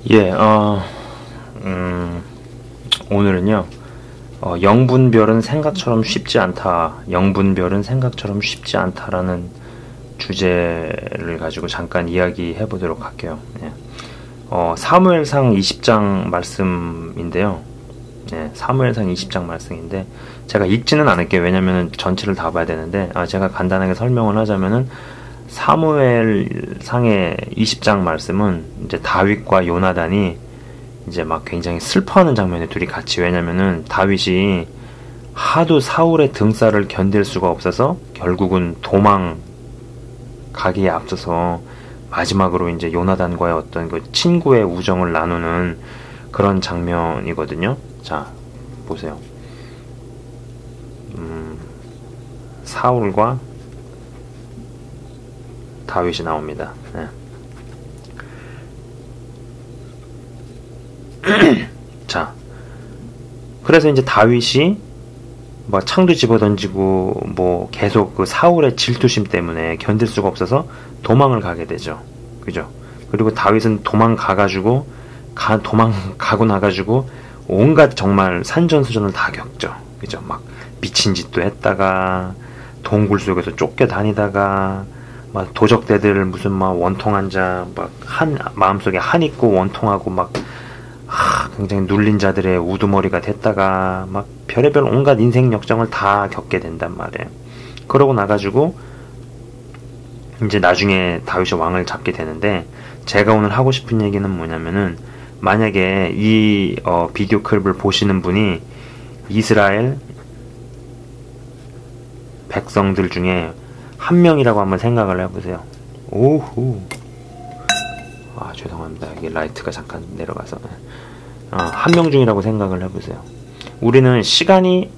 예, 오늘은요, 영분별은 생각처럼 쉽지 않다. 영분별은 생각처럼 쉽지 않다라는 주제를 가지고 잠깐 이야기해 보도록 할게요. 예. 사무엘상 20장 말씀인데요. 예, 사무엘상 20장 말씀인데, 제가 읽지는 않을게요. 왜냐면은 전체를 다 봐야 되는데, 제가 간단하게 설명을 하자면은, 사무엘상의 20장 말씀은 이제 다윗과 요나단이 이제 막 굉장히 슬퍼하는 장면에 둘이 같이, 왜냐면은 다윗이 하도 사울의 등살을 견딜 수가 없어서 결국은 도망가기에 앞서서 마지막으로 이제 요나단과의 어떤 그 친구의 우정을 나누는 그런 장면이거든요. 자, 보세요. 사울과 다윗이 나옵니다. 네. 자, 그래서 이제 다윗이 뭐 창도 집어던지고 뭐 계속 그 사울의 질투심 때문에 견딜 수가 없어서 도망을 가게 되죠. 그죠? 그리고 다윗은 도망가고 나가지고 온갖 정말 산전수전을 다 겪죠. 그죠? 막 미친 짓도 했다가 동굴 속에서 쫓겨다니다가 막 도적대들 무슨 막 원통한 자 막 마음속에 한 있고 원통하고 막 굉장히 눌린 자들의 우두머리가 됐다가 막 별의별 온갖 인생 역정을 다 겪게 된단 말이에요. 그러고 나가지고 이제 나중에 다윗이 왕을 잡게 되는데, 제가 오늘 하고 싶은 얘기는 뭐냐면은, 만약에 이 비디오 클립을 보시는 분이 이스라엘 백성들 중에 한 명이라고 한번 생각을 해보세요. 오후. 죄송합니다. 이게 라이트가 잠깐 내려가서. 한 명 중이라고 생각을 해보세요. 우리는 시간이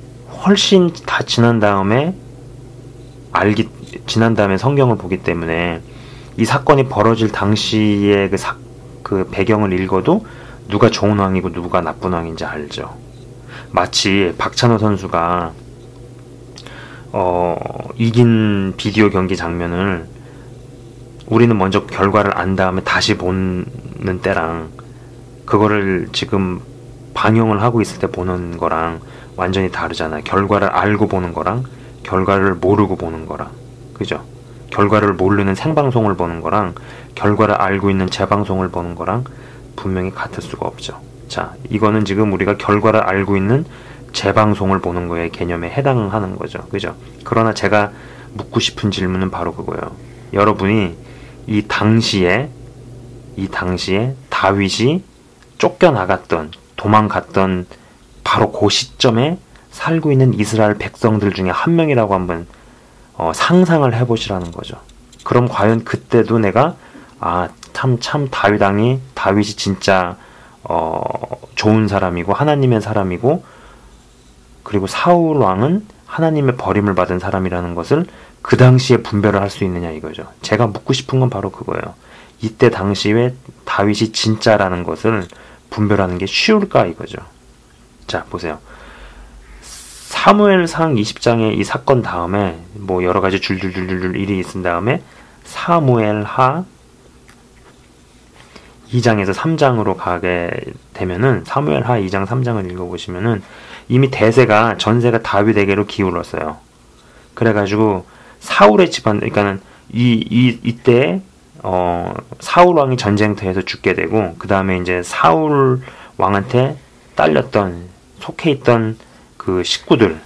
훨씬 다 지난 다음에 성경을 보기 때문에 이 사건이 벌어질 당시의 그 배경을 읽어도 누가 좋은 왕이고 누가 나쁜 왕인지 알죠. 마치 박찬호 선수가 이긴 비디오 경기 장면을 우리는 먼저 결과를 안 다음에 다시 보는 때랑, 그거를 지금 방영을 하고 있을 때 보는 거랑 완전히 다르잖아요. 결과를 알고 보는 거랑 결과를 모르고 보는 거랑. 그죠? 결과를 모르는 생방송을 보는 거랑 결과를 알고 있는 재방송을 보는 거랑 분명히 같을 수가 없죠. 자, 이거는 지금 우리가 결과를 알고 있는 재방송을 보는 거에 개념에 해당하는 거죠. 그죠? 그러나 제가 묻고 싶은 질문은 바로 그거예요. 여러분이 이 당시에 다윗이 쫓겨나갔던, 도망갔던 바로 그 시점에 살고 있는 이스라엘 백성들 중에 한 명이라고 한번 상상을 해보시라는 거죠. 그럼 과연 그때도 내가 참 다윗이 진짜 좋은 사람이고 하나님의 사람이고, 그리고 사울 왕은 하나님의 버림을 받은 사람이라는 것을 그 당시에 분별을 할 수 있느냐 이거죠. 제가 묻고 싶은 건 바로 그거예요. 이때 당시에 다윗이 진짜라는 것을 분별하는 게 쉬울까 이거죠. 자, 보세요. 사무엘상 20장의 이 사건 다음에 뭐 여러 가지 줄줄줄줄 일이 있은 다음에 사무엘하 2장에서 3장으로 가게 되면은, 사무엘하 2장 3장을 읽어보시면은 이미 전세가 다윗에게로 기울었어요. 그래가지고 사울의 집안, 그러니까는 이때 사울 왕이 전쟁터에서 죽게 되고, 그 다음에 이제 사울 왕한테 속해 있던 그 식구들,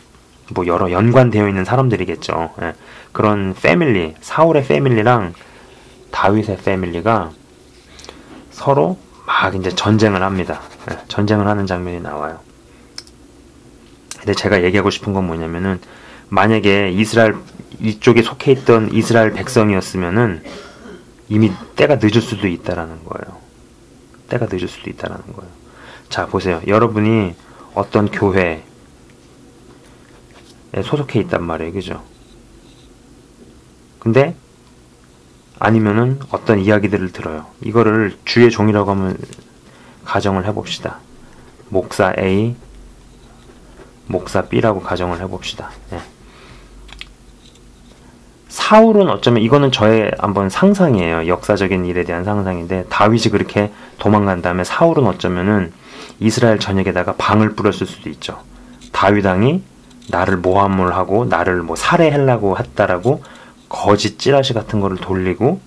뭐 여러 연관되어 있는 사람들이겠죠. 예. 그런 패밀리, 사울의 패밀리랑 다윗의 패밀리가 서로 막 이제 전쟁을 합니다. 예. 전쟁을 하는 장면이 나와요. 근데 제가 얘기하고 싶은 건 뭐냐면은, 만약에 이쪽에 속해 있던 이스라엘 백성이었으면은 이미 때가 늦을 수도 있다라는 거예요. 때가 늦을 수도 있다라는 거예요. 자, 보세요. 여러분이 어떤 교회에 소속해 있단 말이에요. 그죠? 근데 아니면은 어떤 이야기들을 들어요. 이거를 주의 종이라고 하면 가정을 해봅시다. 목사 A, 목사 B라고 가정을 해봅시다. 예. 사울은 어쩌면 이거는 저의 한번 상상이에요. 역사적인 일에 대한 상상인데 다윗이 그렇게 도망간 다음에 사울은 어쩌면은 이스라엘 전역에다가 방을 뿌렸을 수도 있죠. 다윗 왕이 나를 모함을 하고 나를 뭐 살해하려고 했다라고 거짓 찌라시 같은 거를 돌리고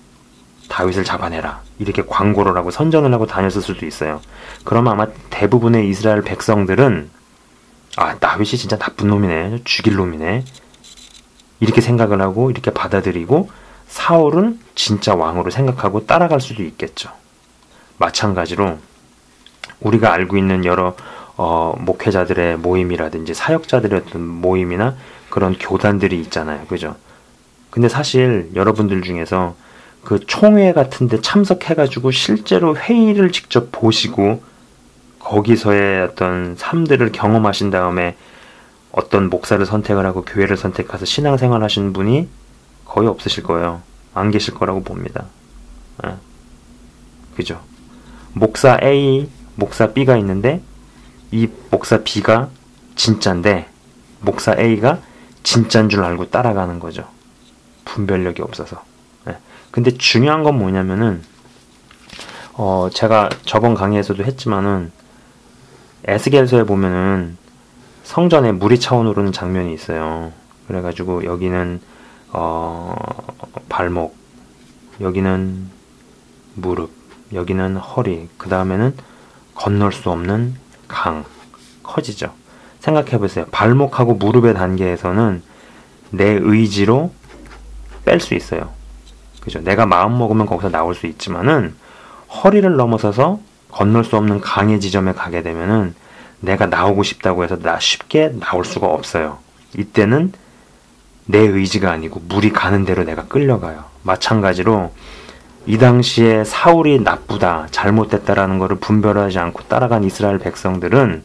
다윗을 잡아내라 이렇게 광고를 하고 선전을 하고 다녔을 수도 있어요. 그러면 아마 대부분의 이스라엘 백성들은 다윗이 진짜 나쁜 놈이네, 죽일 놈이네 이렇게 생각을 하고 이렇게 받아들이고 사울을 진짜 왕으로 생각하고 따라갈 수도 있겠죠. 마찬가지로 우리가 알고 있는 여러 목회자들의 모임이라든지 사역자들의 어떤 모임이나 그런 교단들이 있잖아요. 그죠? 근데 사실 여러분들 중에서 그 총회 같은 데 참석해가지고 실제로 회의를 직접 보시고 거기서의 어떤 삶들을 경험하신 다음에 어떤 목사를 선택을 하고 교회를 선택해서 신앙생활 하시는 분이 거의 없으실 거예요. 안 계실 거라고 봅니다. 그죠? 목사 A, 목사 B가 있는데 이 목사 B가 진짠데 목사 A가 진짠 줄 알고 따라가는 거죠. 분별력이 없어서. 근데 중요한 건 뭐냐면은 제가 저번 강의에서도 했지만은 에스겔서에 보면은 성전에 물이 차오르는 장면이 있어요. 그래가지고 여기는 발목, 여기는 무릎, 여기는 허리, 그 다음에는 건널 수 없는 강, 커지죠. 생각해보세요. 발목하고 무릎의 단계에서는 내 의지로 뺄 수 있어요. 그죠? 내가 마음 먹으면 거기서 나올 수 있지만은 허리를 넘어서서 건널 수 없는 강의 지점에 가게 되면은 내가 나오고 싶다고 해서 쉽게 나올 수가 없어요. 이때는 내 의지가 아니고 물이 가는 대로 내가 끌려가요. 마찬가지로 이 당시에 사울이 나쁘다, 잘못됐다라는 것을 분별하지 않고 따라간 이스라엘 백성들은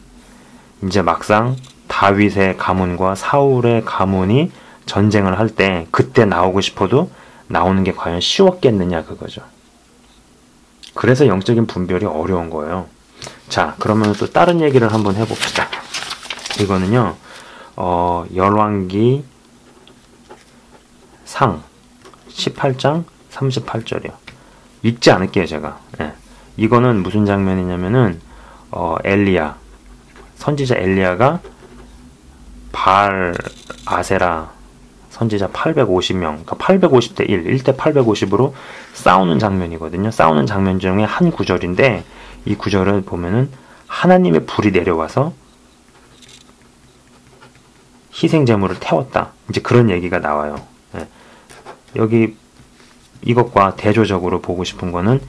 이제 막상 다윗의 가문과 사울의 가문이 전쟁을 할 때 그때 나오고 싶어도 나오는 게 과연 쉬웠겠느냐 그거죠. 그래서 영적인 분별이 어려운 거예요. 자, 그러면 또 다른 얘기를 한번 해봅시다. 이거는요, 열왕기 상 18장 38절이요. 읽지 않을게요, 제가. 이거는 무슨 장면이냐면은, 엘리야, 선지자 엘리야가 바알 아세라 선지자 850명, 그러니까 850대 1대 850으로 싸우는 장면이거든요. 싸우는 장면 중에 한 구절인데, 이 구절을 보면은 하나님의 불이 내려와서 희생제물을 태웠다. 이제 그런 얘기가 나와요. 여기 이것과 대조적으로 보고 싶은 거는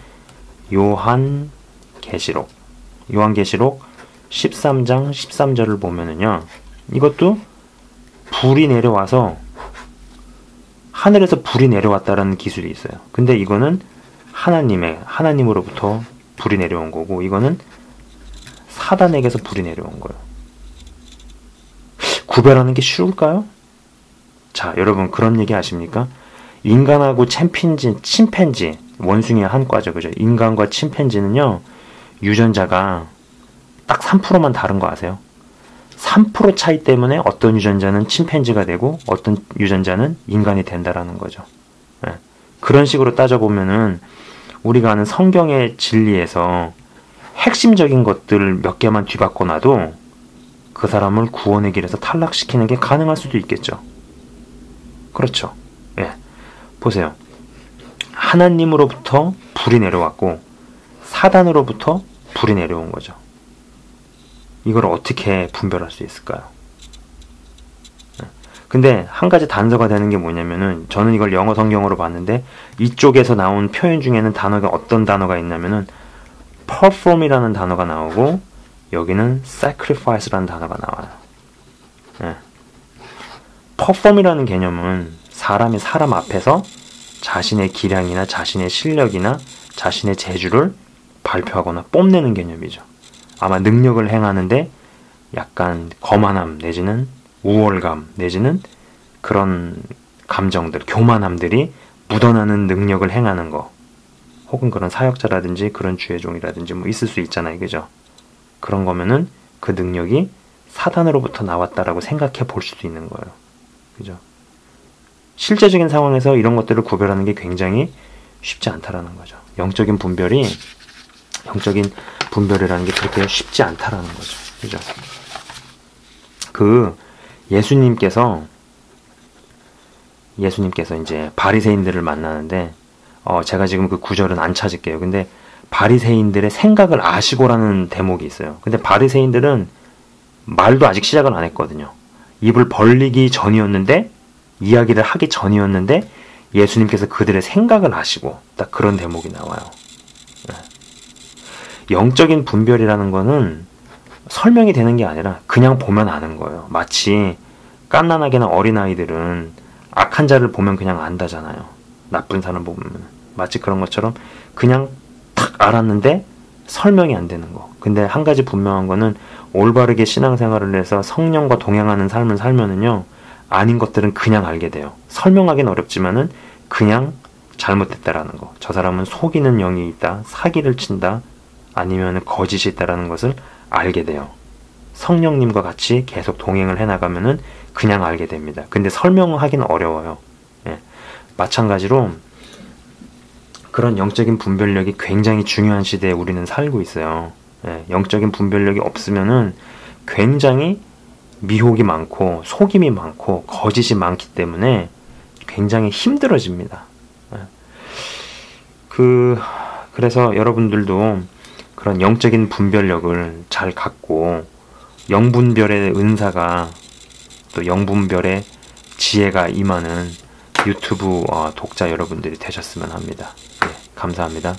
요한계시록 13장 13절을 보면은요, 이것도 불이 내려와서 하늘에서 불이 내려왔다라는 기술이 있어요. 근데 이거는 하나님으로부터 불이 내려온 거고, 이거는 사단에게서 불이 내려온 거예요. 구별하는 게 쉬울까요? 자, 여러분 그런 얘기 아십니까? 인간하고 침팬지 원숭이의 한과죠. 그죠? 인간과 침팬지는요, 유전자가 딱 3%만 다른 거 아세요? 3% 차이 때문에 어떤 유전자는 침팬지가 되고 어떤 유전자는 인간이 된다라는 거죠. 그런 식으로 따져보면은 우리가 아는 성경의 진리에서 핵심적인 것들을 몇 개만 뒤바꿔 놔도 그 사람을 구원의 길에서 탈락시키는 게 가능할 수도 있겠죠. 그렇죠. 보세요. 하나님으로부터 불이 내려왔고 사단으로부터 불이 내려온 거죠. 이걸 어떻게 분별할 수 있을까요? 근데 한 가지 단서가 되는 게 뭐냐면은, 저는 이걸 영어 성경으로 봤는데 이쪽에서 나온 표현 중에는 어떤 단어가 있냐면은 perform이라는 단어가 나오고 여기는 sacrifice라는 단어가 나와요. perform이라는 개념은 사람이 사람 앞에서 자신의 기량이나 자신의 실력이나 자신의 재주를 발표하거나 뽐내는 개념이죠. 아마 능력을 행하는데 약간 거만함 내지는 우월감 내지는 그런 감정들, 교만함들이 묻어나는 능력을 행하는 거, 혹은 그런 사역자라든지 그런 주의 종이라든지 뭐 있을 수 있잖아요. 그죠? 그런 거면은 그 능력이 사단으로부터 나왔다라고 생각해 볼 수도 있는 거예요. 그죠? 실제적인 상황에서 이런 것들을 구별하는 게 굉장히 쉽지 않다라는 거죠. 영적인 분별이라는 게 그렇게 쉽지 않다라는 거죠. 그죠? 그 예수님께서 이제 바리새인들을 만나는데 제가 지금 그 구절은 안 찾을게요. 근데 바리새인들의 생각을 아시고라는 대목이 있어요. 근데 바리새인들은 말도 아직 시작을 안 했거든요. 입을 벌리기 전이었는데, 이야기를 하기 전이었는데 예수님께서 그들의 생각을 아시고, 딱 그런 대목이 나와요. 영적인 분별이라는 거는 설명이 되는 게 아니라 그냥 보면 아는 거예요. 마치 갓난아기나 어린아이들은 악한 자를 보면 그냥 안다잖아요. 나쁜 사람 보면. 마치 그런 것처럼 그냥 탁 알았는데 설명이 안 되는 거. 근데 한 가지 분명한 거는 올바르게 신앙생활을 해서 성령과 동행하는 삶을 살면은요, 아닌 것들은 그냥 알게 돼요. 설명하기는 어렵지만은 그냥 잘못됐다라는 거. 저 사람은 속이는 영이 있다, 사기를 친다, 아니면 거짓이 있다라는 것을 알게 돼요. 성령님과 같이 계속 동행을 해나가면은 그냥 알게 됩니다. 근데 설명하기는 어려워요. 예. 마찬가지로 그런 영적인 분별력이 굉장히 중요한 시대에 우리는 살고 있어요. 예. 영적인 분별력이 없으면은 굉장히 미혹이 많고 속임이 많고 거짓이 많기 때문에 굉장히 힘들어집니다. 예. 그래서 여러분들도 그런 영적인 분별력을 잘 갖고 영분별의 은사가 또 영분별의 지혜가 임하는 유튜브 독자 여러분들이 되셨으면 합니다. 네, 감사합니다.